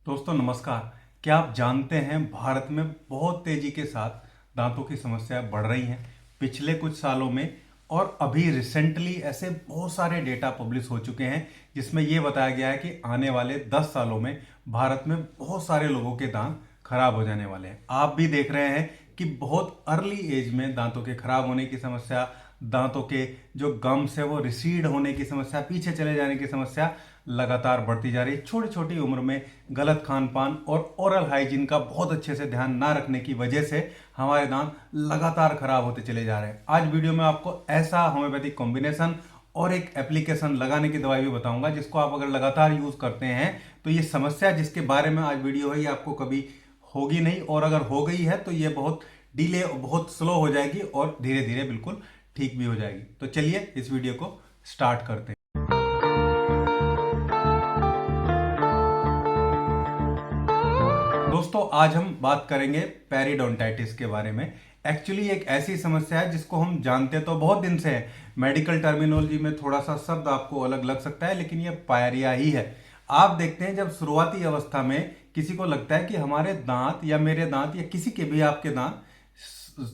दोस्तों नमस्कार। क्या आप जानते हैं भारत में बहुत तेजी के साथ दांतों की समस्याएं बढ़ रही हैं पिछले कुछ सालों में। और अभी रिसेंटली ऐसे बहुत सारे डेटा पब्लिश हो चुके हैं जिसमें यह बताया गया है कि आने वाले 10 सालों में भारत में बहुत सारे लोगों के दांत खराब हो जाने वाले हैं। आप भी देख रहे हैं कि बहुत अर्ली एज में दांतों के खराब होने की समस्या, दांतों के जो गम्स है वो रिसीड होने की समस्या, पीछे चले जाने की समस्या लगातार बढ़ती जा रही है। छोटी छोटी उम्र में गलत खान पान और ओरल हाइजीन का बहुत अच्छे से ध्यान ना रखने की वजह से हमारे दांत लगातार खराब होते चले जा रहे हैं। आज वीडियो में आपको ऐसा होम्योपैथिक कॉम्बिनेशन और एक एप्लीकेशन लगाने की दवाई भी बताऊंगा जिसको आप अगर लगातार यूज करते हैं तो ये समस्या जिसके बारे में आज वीडियो है ये आपको कभी होगी नहीं, और अगर हो गई है तो ये बहुत डिले, बहुत स्लो हो जाएगी और धीरे धीरे बिल्कुल ठीक भी हो जाएगी। तो चलिए इस वीडियो को स्टार्ट करते हैं। दोस्तों आज हम बात करेंगे पेरिडोंटाइटिस के बारे में। एक्चुअली एक ऐसी समस्या है जिसको हम जानते तो बहुत दिन से हैं। मेडिकल टर्मिनोलॉजी में थोड़ा सा शब्द आपको अलग लग सकता है लेकिन ये पायरिया ही है। आप देखते हैं जब शुरुआती अवस्था में किसी को लगता है कि हमारे दांत या मेरे दांत या किसी के भी आपके दांत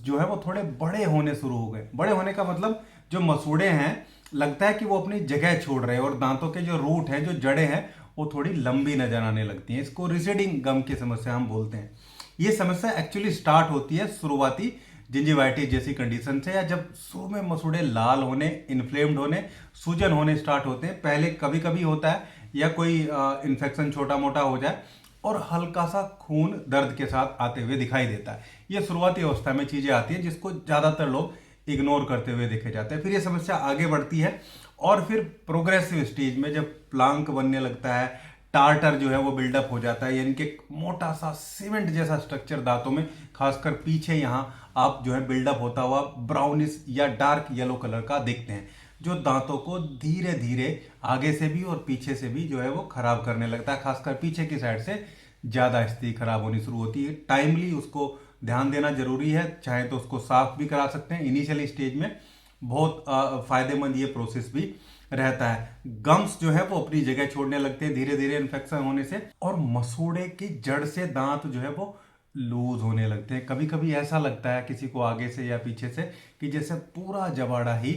जो है वो थोड़े बड़े होने शुरू हो गए। बड़े होने का मतलब जो मसूड़े हैं लगता है कि वो अपनी जगह छोड़ रहे हैं और दांतों के जो रूट हैं, जो जड़ें हैं, वो थोड़ी लंबी नजर आने लगती हैं। इसको रिसीडिंग गम की समस्या हम बोलते हैं। ये समस्या एक्चुअली स्टार्ट होती है शुरुआती जिंजिवाइटिस जैसी कंडीशन से, या जब शुरू में मसूड़े लाल होने, इन्फ्लेम्ड होने, सूजन होने स्टार्ट होते हैं। पहले कभी कभी होता है या कोई इन्फेक्शन छोटा मोटा हो जाए और हल्का सा खून दर्द के साथ आते हुए दिखाई देता है। ये शुरुआती अवस्था में चीजें आती हैं जिसको ज्यादातर लोग इग्नोर करते हुए देखे जाते हैं। फिर ये समस्या आगे बढ़ती है और फिर प्रोग्रेसिव स्टेज में जब प्लांक बनने लगता है, टार्टर जो है वो बिल्डअप हो जाता है, यानी कि एक मोटा सा सीमेंट जैसा स्ट्रक्चर दांतों में खासकर पीछे यहाँ आप जो है बिल्डअप होता हुआ ब्राउनिश या डार्क येलो कलर का देखते हैं, जो दांतों को धीरे धीरे आगे से भी और पीछे से भी जो है वो खराब करने लगता है। खासकर पीछे की साइड से ज्यादा स्थिति खराब होनी शुरू होती है। टाइमली उसको ध्यान देना जरूरी है, चाहे तो उसको साफ भी करा सकते हैं। इनिशियल स्टेज में बहुत फायदेमंद ये प्रोसेस भी रहता है। गम्स जो है वो अपनी जगह छोड़ने लगते हैं धीरे धीरे इन्फेक्शन होने से, और मसूड़े की जड़ से दांत जो है वो लूज होने लगते हैं। कभी कभी ऐसा लगता है किसी को आगे से या पीछे से कि जैसे पूरा जबाड़ा ही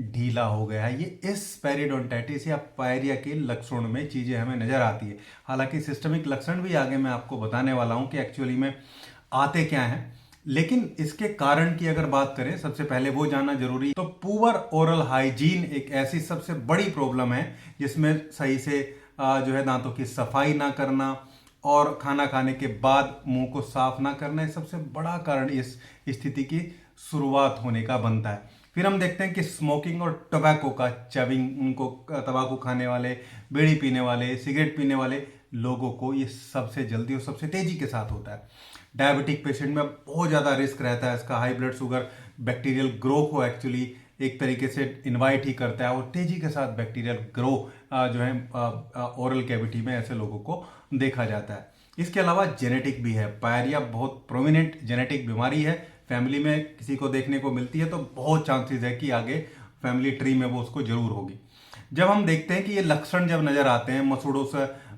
ढीला हो गया है। ये इस पेरिडोंटाइटिस या पायरिया के लक्षण में चीजें हमें नजर आती है। हालांकि सिस्टमिक लक्षण भी आगे मैं आपको बताने वाला हूं कि एक्चुअली में आते क्या हैं, लेकिन इसके कारण की अगर बात करें सबसे पहले वो जानना जरूरी है। तो पुअर ओरल हाइजीन एक ऐसी सबसे बड़ी प्रॉब्लम है जिसमें सही से जो है दांतों की सफाई ना करना और खाना खाने के बाद मुंह को साफ ना करना, सबसे बड़ा कारण इस स्थिति की शुरुआत होने का बनता है। फिर हम देखते हैं कि स्मोकिंग और टोबैको का चविंग, उनको तंबाकू खाने वाले, बीड़ी पीने वाले, सिगरेट पीने वाले लोगों को ये सबसे जल्दी और सबसे तेजी के साथ होता है। डायबिटिक पेशेंट में बहुत ज़्यादा रिस्क रहता है इसका। High blood sugar bacterial grow को एक्चुअली एक तरीके से इनवाइट ही करता है और तेजी के साथ बैक्टीरियल ग्रो जो है ओरल कैविटी में ऐसे लोगों को देखा जाता है। इसके अलावा जेनेटिक भी है। पायरिया बहुत प्रोमिनेंट जेनेटिक बीमारी है। फैमिली में किसी को देखने को मिलती है तो बहुत चांसेस है कि आगे फैमिली ट्री में वो उसको जरूर होगी। जब हम देखते हैं कि ये लक्षण जब नजर आते हैं,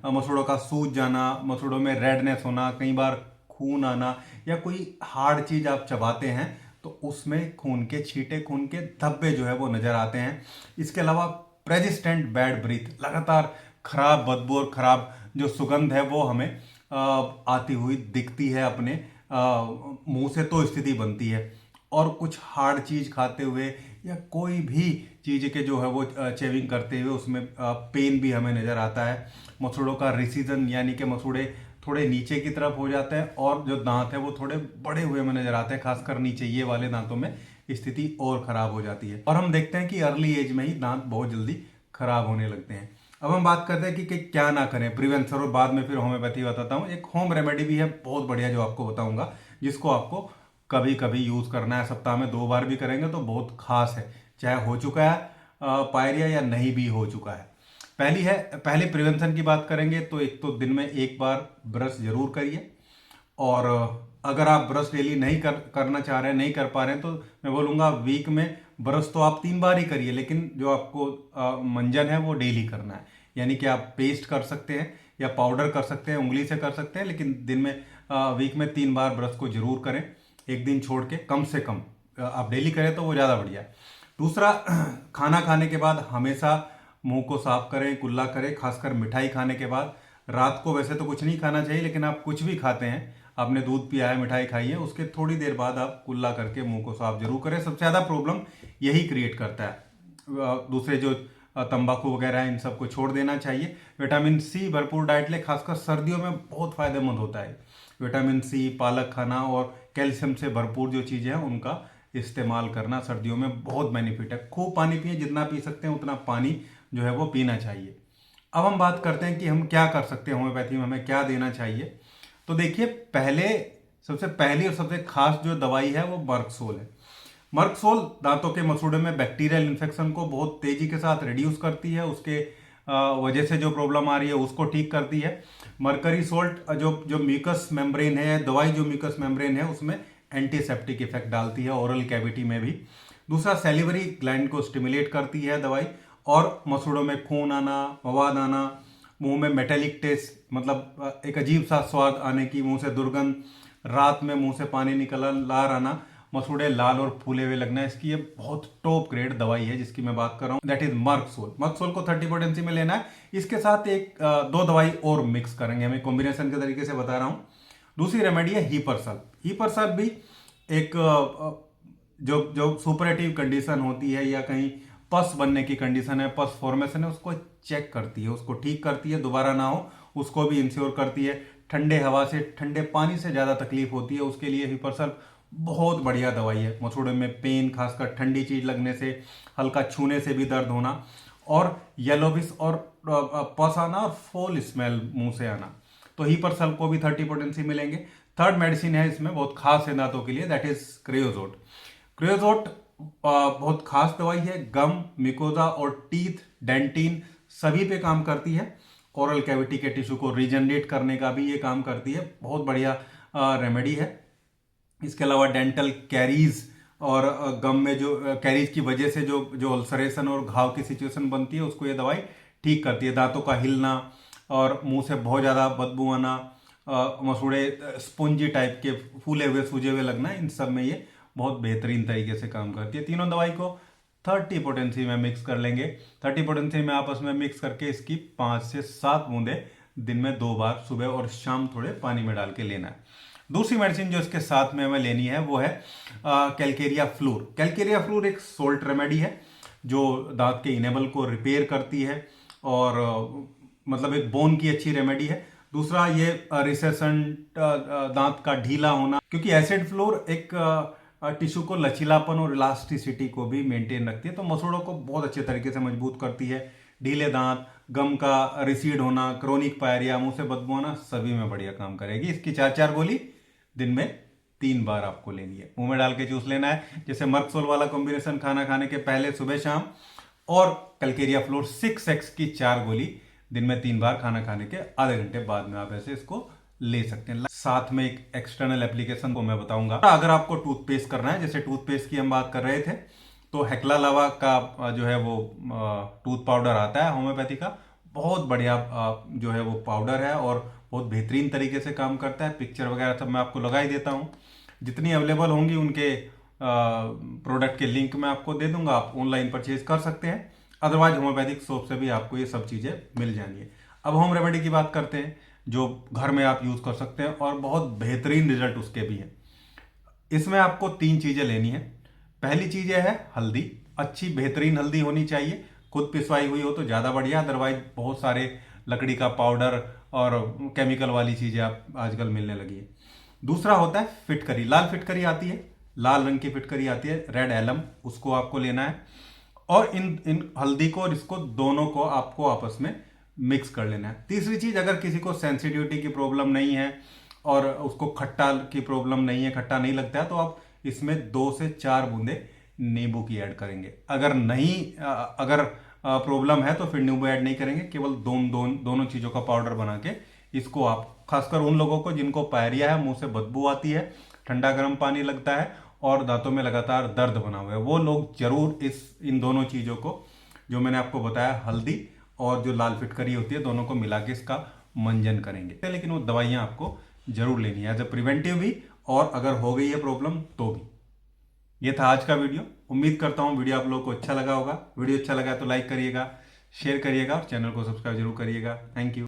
मसूड़ों का सूज जाना, मसूड़ों में रेडनेस होना, कई बार खून आना, या कोई हार्ड चीज आप चबाते हैं तो उसमें खून के छींटे, खून के धब्बे जो है वो नजर आते हैं। इसके अलावा प्रेजिस्टेंट बैड ब्रीथ, लगातार खराब बदबू और खराब जो सुगंध है वो हमें आती हुई दिखती है अपने मुंह से, तो स्थिति बनती है। और कुछ हार्ड चीज खाते हुए या कोई भी चीज के जो है वो चेविंग करते हुए उसमें पेन भी हमें नजर आता है। मसूड़ों का रिसीजन यानी कि मसूड़े थोड़े नीचे की तरफ हो जाते हैं और जो दांत है वो थोड़े बड़े हुए में नजर आते हैं। खासकर नीचे ये वाले दांतों में स्थिति और खराब हो जाती है और हम देखते हैं कि अर्ली एज में ही दांत बहुत जल्दी खराब होने लगते हैं। अब हम बात करते हैं कि क्या ना करें, प्रिवेंशन, और बाद में फिर होम्योपैथी बताता हूँ। एक होम रेमेडी भी है बहुत बढ़िया जो आपको बताऊंगा, जिसको आपको कभी कभी यूज करना है। सप्ताह में 2 बार भी करेंगे तो बहुत खास है, चाहे हो चुका है पायरिया या नहीं भी हो चुका है। पहले प्रिवेंशन की बात करेंगे तो एक तो दिन में 1 बार ब्रश जरूर करिए। और अगर आप ब्रश डेली नहीं करना चाह रहे हैं, नहीं कर पा रहे हैं, तो मैं बोलूँगा वीक में ब्रश तो आप 3 बार ही करिए, लेकिन जो आपको मंजन है वो डेली करना है। यानी कि आप पेस्ट कर सकते हैं या पाउडर कर सकते हैं, उंगली से कर सकते हैं, लेकिन दिन में वीक में 3 बार ब्रश को जरूर करें, एक दिन छोड़ के कम से कम। आप डेली करें तो वो ज़्यादा बढ़िया है। दूसरा, खाना खाने के बाद हमेशा मुंह को साफ करें, कुल्ला करें, खासकर मिठाई खाने के बाद। रात को वैसे तो कुछ नहीं खाना चाहिए, लेकिन आप कुछ भी खाते हैं, आपने दूध पिया है, मिठाई खाई है, उसके थोड़ी देर बाद आप कुल्ला करके मुंह को साफ जरूर करें। सबसे ज़्यादा प्रॉब्लम यही क्रिएट करता है। दूसरे जो तंबाकू वगैरह है, इन सबको छोड़ देना चाहिए। विटामिन सी भरपूर डाइट ले, खासकर सर्दियों में बहुत फायदेमंद होता है। विटामिन सी, पालक खाना और कैल्शियम से भरपूर जो चीज़ें हैं उनका इस्तेमाल करना सर्दियों में बहुत बेनिफिट है। खूब पानी पिए, जितना पी सकते हैं उतना पानी जो है वो पीना चाहिए। अब हम बात करते हैं कि हम क्या कर सकते हैं, होम्योपैथी में हमें क्या देना चाहिए। तो देखिए, सबसे पहली और सबसे खास जो दवाई है वो मर्कसोल है। मर्कसोल दांतों के मसूड़े में बैक्टीरियल इन्फेक्शन को बहुत तेजी के साथ रिड्यूस करती है, उसके वजह से जो प्रॉब्लम आ रही है उसको ठीक करती है। मरकरी सोल्ट जो म्यूकस मेम्ब्रेन है, दवाई जो म्यूकस मेम्ब्रेन है उसमें एंटीसेप्टिक इफेक्ट डालती है, ओरल कैविटी में भी। दूसरा, सेलिवरी ग्लैंड को स्टिमुलेट करती है दवाई, और मसूड़ों में खून आना, मवाद आना, मुंह में मेटेलिक टेस्ट, मतलब एक अजीब सा स्वाद आने की, मुंह से दुर्गंध, रात में मुंह से पानी निकलना, लार आना, मसूड़े लाल और फूले हुए लगना, इसकी ये बहुत टॉप ग्रेड दवाई है जिसकी मैं बात कर रहा हूँ, दैट इज मर्कसोल। मर्कसोल को 30 पोटेंसी में लेना है। इसके साथ दो दवाई और मिक्स करेंगे, मैं कॉम्बिनेशन के तरीके से बता रहा हूँ। दूसरी रेमेडी है हीपरसल। हीपरसल भी एक जो सुपरेटिव कंडीशन होती है या कहीं पस बनने की कंडीशन है, पस फॉर्मेशन है, उसको चेक करती है, उसको ठीक करती है, दोबारा ना हो उसको भी इंश्योर करती है। ठंडे हवा से, ठंडे पानी से ज़्यादा तकलीफ होती है उसके लिए हीपरसल बहुत बढ़िया दवाई है। मसूड़े में पेन, खासकर ठंडी चीज लगने से, हल्का छूने से भी दर्द होना, और येलोविश और पस आना, और फोल स्मेल मुंह से आना, तो हीपरसल को भी 30 पोटेंसी मिलेंगे। थर्ड मेडिसिन है इसमें, बहुत खास है दांतों के लिए, दैट इज क्रियोजोट। क्रियोजोट बहुत खास दवाई है, गम, मिकोजा और टीथ, डेंटिन सभी पे काम करती है। ओरल कैविटी के टिश्यू को रीजनरेट करने का भी ये काम करती है, बहुत बढ़िया रेमेडी है। इसके अलावा डेंटल कैरीज और गम में जो कैरीज की वजह से जो अल्सरेशन और घाव की सिचुएशन बनती है उसको ये दवाई ठीक करती है। दांतों का हिलना और मुंह से बहुत ज़्यादा बदबू आना, मसूड़े स्पंजी टाइप के फूले हुए सूजे हुए लगना, इन सब में ये बहुत बेहतरीन तरीके से काम करती है। तीनों दवाई को 30 पोटेंसी में मिक्स कर लेंगे। 30 पोटेंसी में आपस में मिक्स करके इसकी 5 से 7 बूंदे दिन में 2 बार, सुबह और शाम, थोड़े पानी में डाल के लेना है। दूसरी मेडिसिन जो इसके साथ में हमें लेनी है वो है कैलकेरिया फ्लूर। कैलकेरिया फ्लूर एक सोल्ट रेमेडी है जो दांत के इनेबल को रिपेयर करती है, और मतलब एक बोन की अच्छी रेमेडी है। दूसरा, ये रिसेशन, दांत का ढीला होना, क्योंकि एसिड फ्लोर एक टिश्यू को लचीलापन और इलास्टिसिटी को भी मेंटेन रखती है, तो मसूड़ों को बहुत अच्छे तरीके से मजबूत करती है। ढीले दांत, गम का रिसीड होना, क्रोनिक पायरिया, मुंह से बदबू आना, सभी में बढ़िया काम करेगी। इसकी 4-4 गोली दिन में 3 बार आपको लेनी है, मुंह में डाल के चूस लेना है, जैसे मर्कसोल वाला कॉम्बिनेशन खाना खाने के पहले सुबह शाम, और कैलकेरिया फ्लोर 6x की 4 गोली दिन में 3 बार खाना खाने के आधे घंटे बाद में आप ऐसे इसको ले सकते हैं। साथ में एक एक्सटर्नल एप्लीकेशन को मैं बताऊंगा। अगर आपको टूथपेस्ट करना है, जैसे टूथपेस्ट की हम बात कर रहे थे, तो हेक्ला लावा का जो है वो टूथ पाउडर आता है होम्योपैथी का, बहुत बढ़िया जो है वो पाउडर है और बहुत बेहतरीन तरीके से काम करता है। पिक्चर वगैरह सब मैं आपको लगा ही देता हूँ, जितनी अवेलेबल होंगी उनके प्रोडक्ट के लिंक मैं आपको दे दूंगा, आप ऑनलाइन परचेज कर सकते हैं। अदरवाइज होम्योपैथिक शॉप से भी आपको ये सब चीज़ें मिल जानी है। अब होम रेमेडी की बात करते हैं जो घर में आप यूज़ कर सकते हैं और बहुत बेहतरीन रिजल्ट उसके भी हैं। इसमें आपको 3 चीज़ें लेनी है। पहली चीज़ है हल्दी, अच्छी बेहतरीन हल्दी होनी चाहिए, खुद पिसवाई हुई हो तो ज़्यादा बढ़िया, अदरवाइज बहुत सारे लकड़ी का पाउडर और केमिकल वाली चीज़ें आप आजकल मिलने लगी है। दूसरा होता है फिटकरी, लाल फिटकरी आती है, लाल रंग की फिटकरी आती है, रेड एलम, उसको आपको लेना है, और इन हल्दी को और इसको दोनों को आपको आपस में मिक्स कर लेना है। तीसरी चीज़, अगर किसी को सेंसिटिविटी की प्रॉब्लम नहीं है और उसको खट्टा की प्रॉब्लम नहीं है, खट्टा नहीं लगता है, तो आप इसमें 2 से 4 बूंदे नींबू की ऐड करेंगे। अगर प्रॉब्लम है तो फिर नींबू ऐड नहीं करेंगे, केवल दोनों चीज़ों का पाउडर बना के इसको आप, खासकर उन लोगों को जिनको पायरिया है, मुंह से बदबू आती है, ठंडा गर्म पानी लगता है और दांतों में लगातार दर्द बना हुआ है, वो लोग जरूर इन दोनों चीज़ों को, जो मैंने आपको बताया, हल्दी और जो लाल फिटकरी होती है, दोनों को मिला के इसका मंजन करेंगे, लेकिन वो दवाइयाँ आपको जरूर लेनी है एज अ प्रिवेंटिव भी, और अगर हो गई है प्रॉब्लम तो भी। ये था आज का वीडियो। उम्मीद करता हूँ वीडियो आप लोगों को अच्छा लगा होगा। वीडियो अच्छा लगा तो लाइक करिएगा, शेयर करिएगा और चैनल को सब्सक्राइब जरूर करिएगा। Thank you.